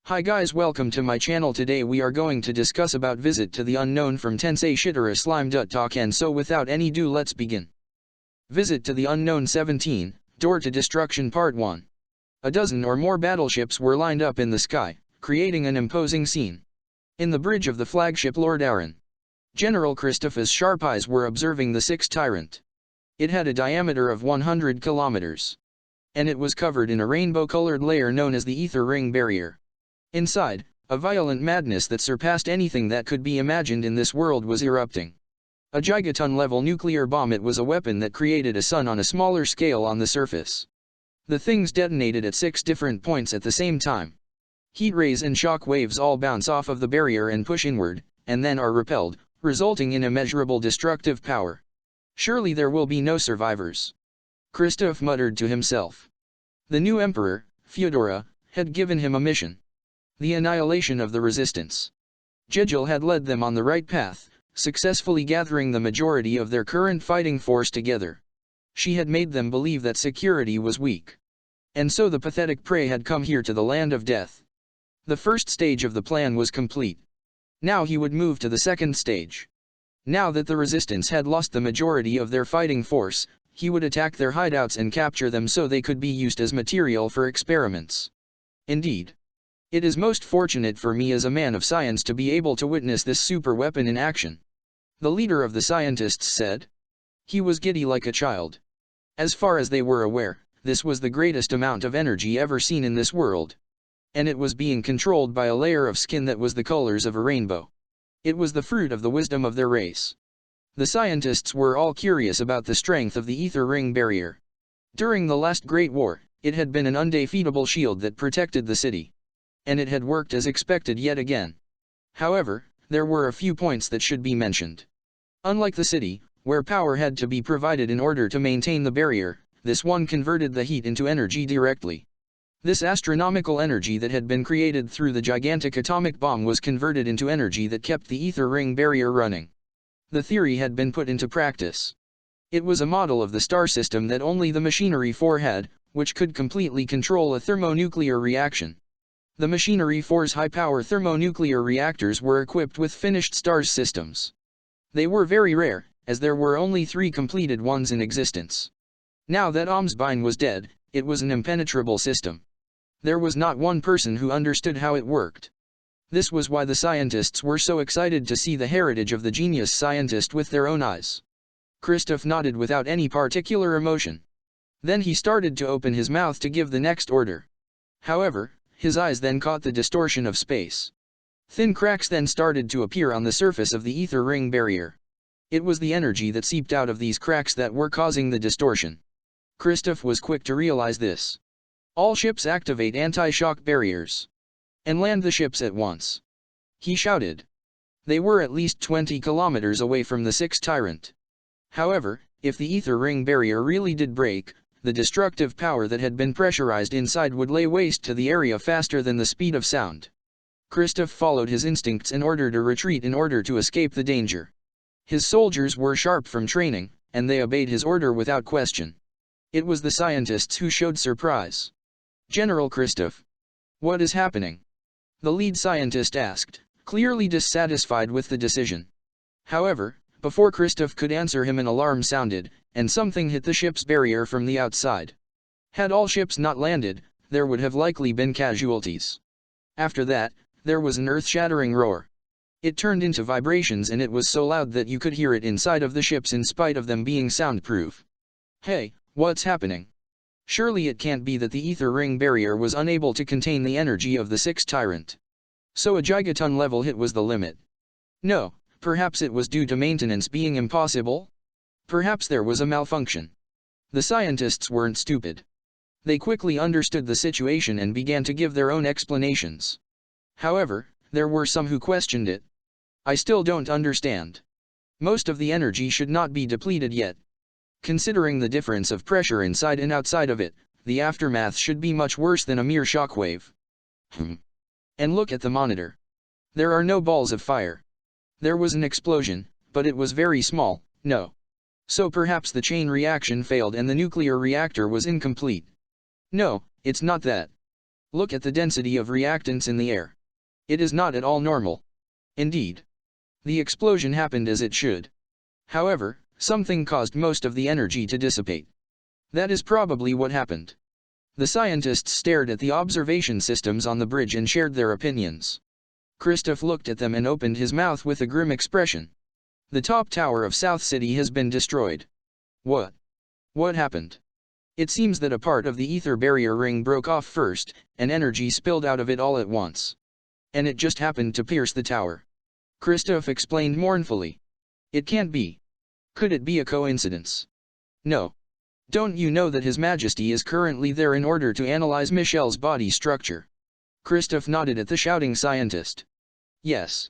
Hi guys, welcome to my channel. Today we are going to discuss about Visit to the Unknown from Tensei Shitara Slime Talk, and so without any ado let's begin. Visit to the Unknown 17, Door to Destruction Part 1. A dozen or more battleships were lined up in the sky, creating an imposing scene. In the bridge of the flagship Lord Aaron, General Christopher's sharp eyes were observing the sixth tyrant. It had a diameter of 100 kilometers. And it was covered in a rainbow-colored layer known as the ether ring barrier. Inside, a violent madness that surpassed anything that could be imagined in this world was erupting. A gigaton-level nuclear bomb. It was a weapon that created a sun on a smaller scale on the surface. The things detonated at 6 different points at the same time. Heat rays and shock waves all bounce off of the barrier and push inward, and then are repelled, resulting in immeasurable destructive power. Surely there will be no survivors. Christoph muttered to himself. The new emperor, Fyodora, had given him a mission. The annihilation of the resistance. Jejil had led them on the right path, successfully gathering the majority of their current fighting force together. She had made them believe that security was weak. And so the pathetic prey had come here to the land of death. The first stage of the plan was complete. Now he would move to the second stage. Now that the resistance had lost the majority of their fighting force, he would attack their hideouts and capture them so they could be used as material for experiments. Indeed. It is most fortunate for me as a man of science to be able to witness this super weapon in action. The leader of the scientists said. He was giddy like a child. As far as they were aware, this was the greatest amount of energy ever seen in this world. And it was being controlled by a layer of skin that was the colors of a rainbow. It was the fruit of the wisdom of their race. The scientists were all curious about the strength of the ether ring barrier. During the last Great War, it had been an undefeatable shield that protected the city. And it had worked as expected yet again. However, there were a few points that should be mentioned. Unlike the city, where power had to be provided in order to maintain the barrier, this one converted the heat into energy directly. This astronomical energy that had been created through the gigantic atomic bomb was converted into energy that kept the ether ring barrier running. The theory had been put into practice. It was a model of the star system that only the Machinery 4 had, which could completely control a thermonuclear reaction. The Machinery 4's high-power thermonuclear reactors were equipped with finished stars systems. They were very rare, as there were only 3 completed ones in existence. Now that Omsbine was dead, it was an impenetrable system. There was not one person who understood how it worked. This was why the scientists were so excited to see the heritage of the genius scientist with their own eyes. Christoph nodded without any particular emotion. Then he started to open his mouth to give the next order. However, his eyes then caught the distortion of space. Thin cracks then started to appear on the surface of the ether ring barrier. It was the energy that seeped out of these cracks that were causing the distortion. Christoph was quick to realize this. All ships activate anti-shock barriers. And land the ships at once. He shouted. They were at least 20 kilometers away from the sixth tyrant. However, if the ether ring barrier really did break, the destructive power that had been pressurized inside would lay waste to the area faster than the speed of sound. Christoph followed his instincts in order to retreat in order to escape the danger. His soldiers were sharp from training, and they obeyed his order without question. It was the scientists who showed surprise. General Christoph. What is happening? The lead scientist asked, clearly dissatisfied with the decision. However, before Christoph could answer him, an alarm sounded, and something hit the ship's barrier from the outside. Had all ships not landed, there would have likely been casualties. After that, there was an earth-shattering roar. It turned into vibrations, and it was so loud that you could hear it inside of the ships in spite of them being soundproof. Hey, what's happening? Surely it can't be that the ether ring barrier was unable to contain the energy of the sixth tyrant. So a gigaton-level hit was the limit. No. Perhaps it was due to maintenance being impossible? Perhaps there was a malfunction. The scientists weren't stupid. They quickly understood the situation and began to give their own explanations. However, there were some who questioned it. I still don't understand. Most of the energy should not be depleted yet. Considering the difference of pressure inside and outside of it, the aftermath should be much worse than a mere shockwave. And look at the monitor. There are no balls of fire. There was an explosion, but it was very small. No. So perhaps the chain reaction failed and the nuclear reactor was incomplete. No, it's not that. Look at the density of reactants in the air. It is not at all normal. Indeed. The explosion happened as it should. However, something caused most of the energy to dissipate. That is probably what happened. The scientists stared at the observation systems on the bridge and shared their opinions. Christoph looked at them and opened his mouth with a grim expression. The top tower of South City has been destroyed. What? What happened? It seems that a part of the ether barrier ring broke off first, and energy spilled out of it all at once. And it just happened to pierce the tower. Christoph explained mournfully. It can't be. Could it be a coincidence? No. Don't you know that His Majesty is currently there in order to analyze Michelle's body structure? Christoph nodded at the shouting scientist. Yes.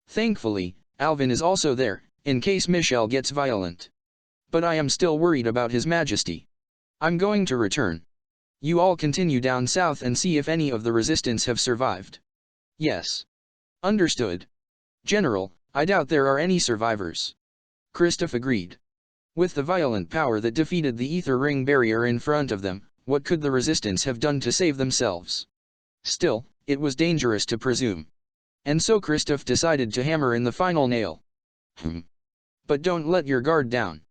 Thankfully, Alvin is also there, in case Michelle gets violent. But I am still worried about His Majesty. I'm going to return. You all continue down south and see if any of the resistance have survived. Yes. Understood. General, I doubt there are any survivors. Christoph agreed. With the violent power that defeated the ether ring barrier in front of them, what could the resistance have done to save themselves? Still, it was dangerous to presume. And so Christoph decided to hammer in the final nail. But don't let your guard down.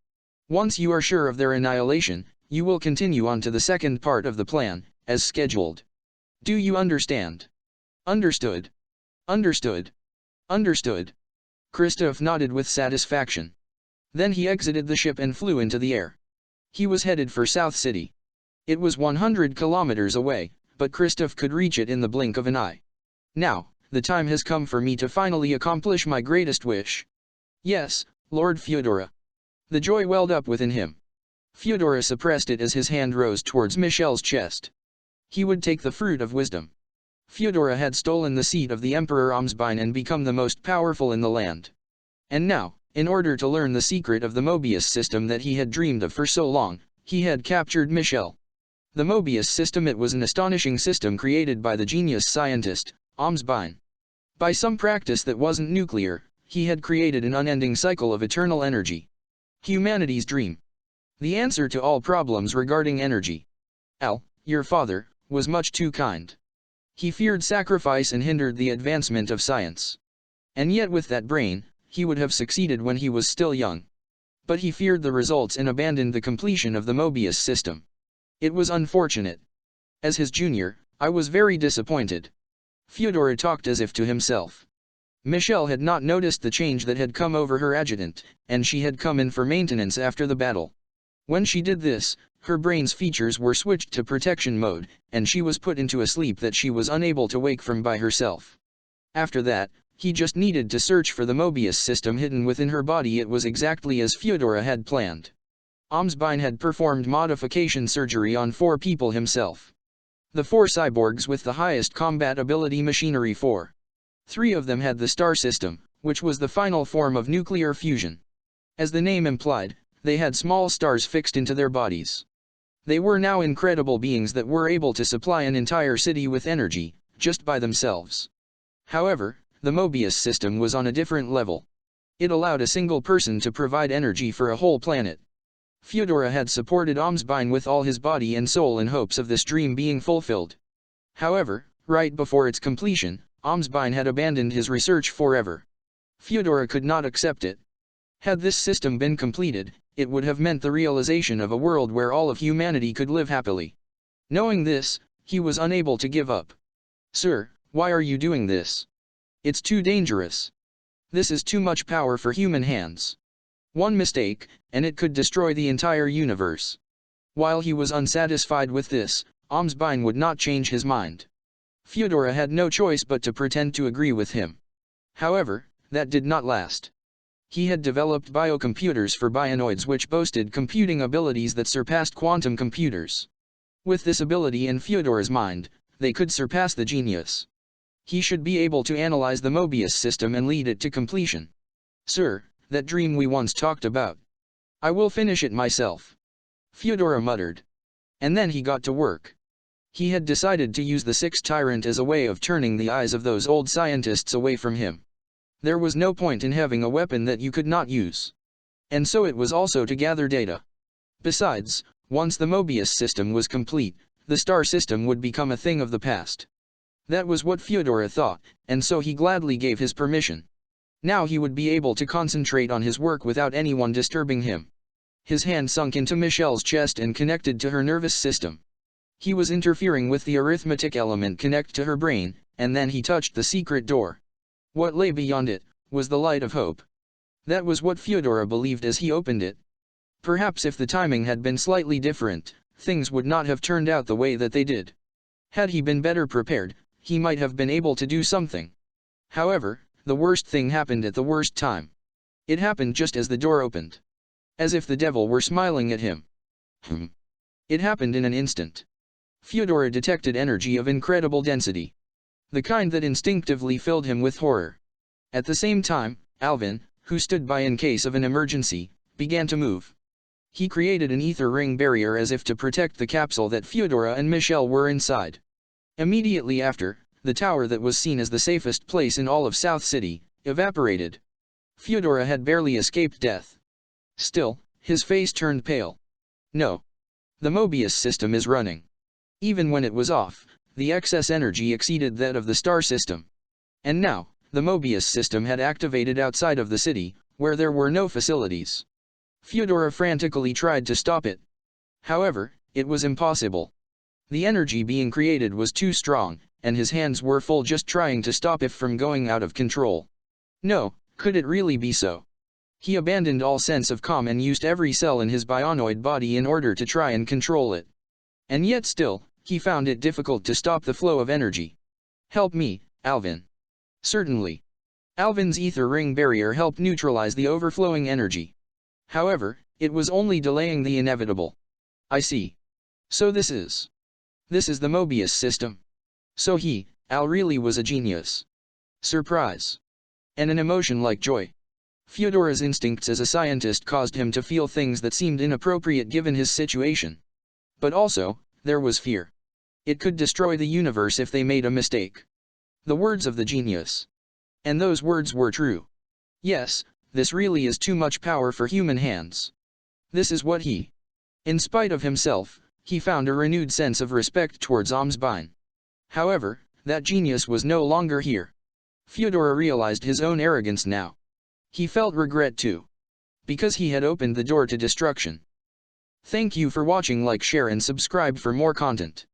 Once you are sure of their annihilation, you will continue on to the second part of the plan, as scheduled. Do you understand? Understood. Understood. Understood. Christoph nodded with satisfaction. Then he exited the ship and flew into the air. He was headed for South City. It was 100 kilometers away, but Christoph could reach it in the blink of an eye. Now, the time has come for me to finally accomplish my greatest wish. Yes, Lord Fyodora. The joy welled up within him. Fyodora suppressed it as his hand rose towards Michelle's chest. He would take the fruit of wisdom. Fyodora had stolen the seat of the Emperor Amsbein and become the most powerful in the land. And now, in order to learn the secret of the Mobius system that he had dreamed of for so long, he had captured Michelle. The Mobius system, it was an astonishing system created by the genius scientist, Amsbein. By some practice that wasn't nuclear, he had created an unending cycle of eternal energy. Humanity's dream. The answer to all problems regarding energy. Al, your father, was much too kind. He feared sacrifice and hindered the advancement of science. And yet with that brain, he would have succeeded when he was still young. But he feared the results and abandoned the completion of the Mobius system. It was unfortunate. As his junior, I was very disappointed. Fyodora talked as if to himself. Michelle had not noticed the change that had come over her adjutant, and she had come in for maintenance after the battle. When she did this, her brain's features were switched to protection mode, and she was put into a sleep that she was unable to wake from by herself. After that, he just needed to search for the Mobius system hidden within her body. It was exactly as Fyodora had planned. Amsbein had performed modification surgery on 4 people himself. The 4 cyborgs with the highest combat ability machinery 4. 3 of them had the star system, which was the final form of nuclear fusion. As the name implied, they had small stars fixed into their bodies. They were now incredible beings that were able to supply an entire city with energy, just by themselves. However, the Mobius system was on a different level. It allowed a single person to provide energy for a whole planet. Fyodora had supported Amsbein with all his body and soul in hopes of this dream being fulfilled. However, right before its completion, Amsbein had abandoned his research forever. Fyodora could not accept it. Had this system been completed, it would have meant the realization of a world where all of humanity could live happily. Knowing this, he was unable to give up. Sir, why are you doing this? It's too dangerous. This is too much power for human hands. One mistake, and it could destroy the entire universe. While he was unsatisfied with this, Amsbein would not change his mind. Fyodora had no choice but to pretend to agree with him. However, that did not last. He had developed biocomputers for bionoids which boasted computing abilities that surpassed quantum computers. With this ability in Fyodora's mind, they could surpass the genius. He should be able to analyze the Mobius system and lead it to completion. Sir, that dream we once talked about. I will finish it myself. Fyodora muttered. And then he got to work. He had decided to use the Sixth Tyrant as a way of turning the eyes of those old scientists away from him. There was no point in having a weapon that you could not use. And so it was also to gather data. Besides, once the Mobius system was complete, the star system would become a thing of the past. That was what Fyodor thought, and so he gladly gave his permission. Now he would be able to concentrate on his work without anyone disturbing him. His hand sunk into Michelle's chest and connected to her nervous system. He was interfering with the arithmetic element connect to her brain, and then he touched the secret door. What lay beyond it was the light of hope. That was what Fyodor believed as he opened it. Perhaps if the timing had been slightly different, things would not have turned out the way that they did. Had he been better prepared, he might have been able to do something. However, the worst thing happened at the worst time. It happened just as the door opened. As if the devil were smiling at him. It happened in an instant. Fyodor detected energy of incredible density. The kind that instinctively filled him with horror. At the same time, Alvin, who stood by in case of an emergency, began to move. He created an ether ring barrier as if to protect the capsule that Fyodor and Michelle were inside. Immediately after, the tower that was seen as the safest place in all of South City, evaporated. Fyodor had barely escaped death. Still, his face turned pale. No. The Mobius system is running. Even when it was off, the excess energy exceeded that of the star system. And now, the Mobius system had activated outside of the city, where there were no facilities. Fyodor frantically tried to stop it. However, it was impossible. The energy being created was too strong, and his hands were full just trying to stop it from going out of control. No, could it really be so? He abandoned all sense of calm and used every cell in his bionoid body in order to try and control it. And yet still, he found it difficult to stop the flow of energy. Help me, Alvin. Certainly. Alvin's ether ring barrier helped neutralize the overflowing energy. However, it was only delaying the inevitable. I see. So this is the Mobius system. So Al really was a genius. Surprise. And an emotion like joy. Fyodor's instincts as a scientist caused him to feel things that seemed inappropriate given his situation. But also, there was fear. It could destroy the universe if they made a mistake. The words of the genius. And those words were true. Yes, this really is too much power for human hands. This is what in spite of himself, he found a renewed sense of respect towards Omsbine. However, that genius was no longer here. Fyodor realized his own arrogance now. He felt regret too. Because he had opened the door to destruction. Thank you for watching. Like, share and subscribe for more content.